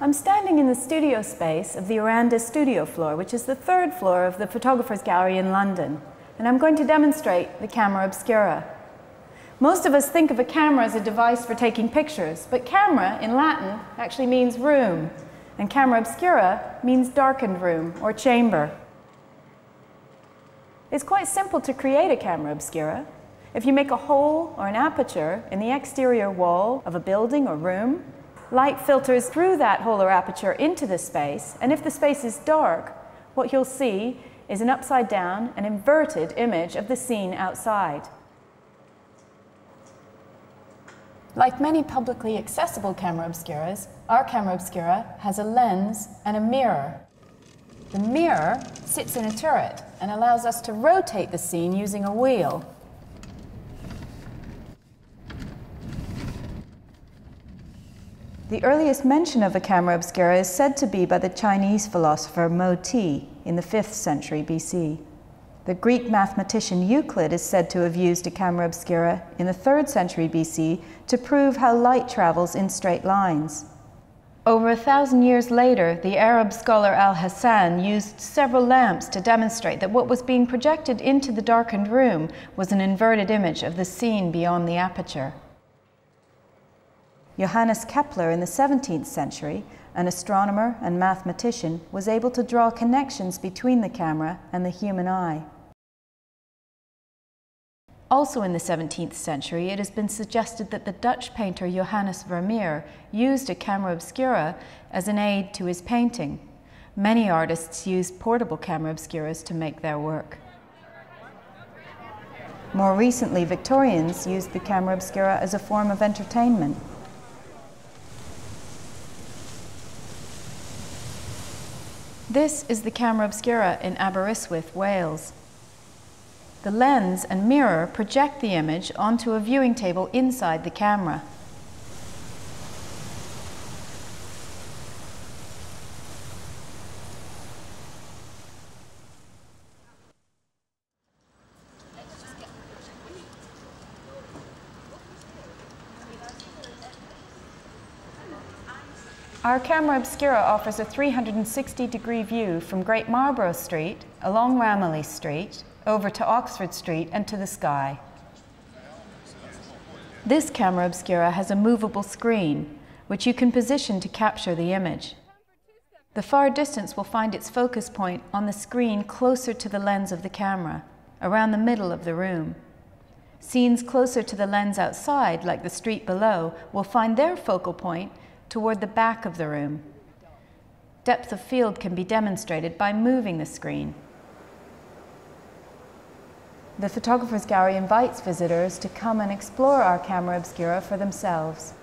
I'm standing in the studio space of the Aranda studio floor, which is the third floor of the Photographers Gallery in London, and I'm going to demonstrate the Camera Obscura. Most of us think of a camera as a device for taking pictures, but camera in Latin actually means room, and Camera Obscura means darkened room or chamber. It's quite simple to create a Camera Obscura. If you make a hole or an aperture in the exterior wall of a building or room, light filters through that hole or aperture into the space, and if the space is dark, what you'll see is an upside-down and inverted image of the scene outside. Like many publicly accessible Camera Obscuras, our Camera Obscura has a lens and a mirror. The mirror sits in a turret and allows us to rotate the scene using a wheel. The earliest mention of a Camera Obscura is said to be by the Chinese philosopher Mo Ti in the 5th century BC. The Greek mathematician Euclid is said to have used a Camera Obscura in the 3rd century BC to prove how light travels in straight lines. Over 1,000 years later, the Arab scholar Al-Hassan used several lamps to demonstrate that what was being projected into the darkened room was an inverted image of the scene beyond the aperture. Johannes Keplar in the 17th century, an astronomer and mathematician, was able to draw connections between the camera and the human eye. Also in the 17th century, it has been suggested that the Dutch painter Johannes Vermeer used a Camera Obscura as an aid to his painting. Many artists used portable Camera Obscuras to make their work. More recently, Victorians used the Camera Obscura as a form of entertainment. This is the Camera Obscura in Aberystwyth, Wales. The lens and mirror project the image onto a viewing table inside the camera. Our Camera Obscura offers a 360-degree view from Great Marlborough Street, along Ramilly Street, over to Oxford Street and to the sky. This Camera Obscura has a movable screen, which you can position to capture the image. The far distance will find its focus point on the screen closer to the lens of the camera, around the middle of the room. Scenes closer to the lens outside, like the street below, will find their focal point toward the back of the room. Depth of field can be demonstrated by moving the screen. The Photographers Gallery invites visitors to come and explore our Camera Obscura for themselves.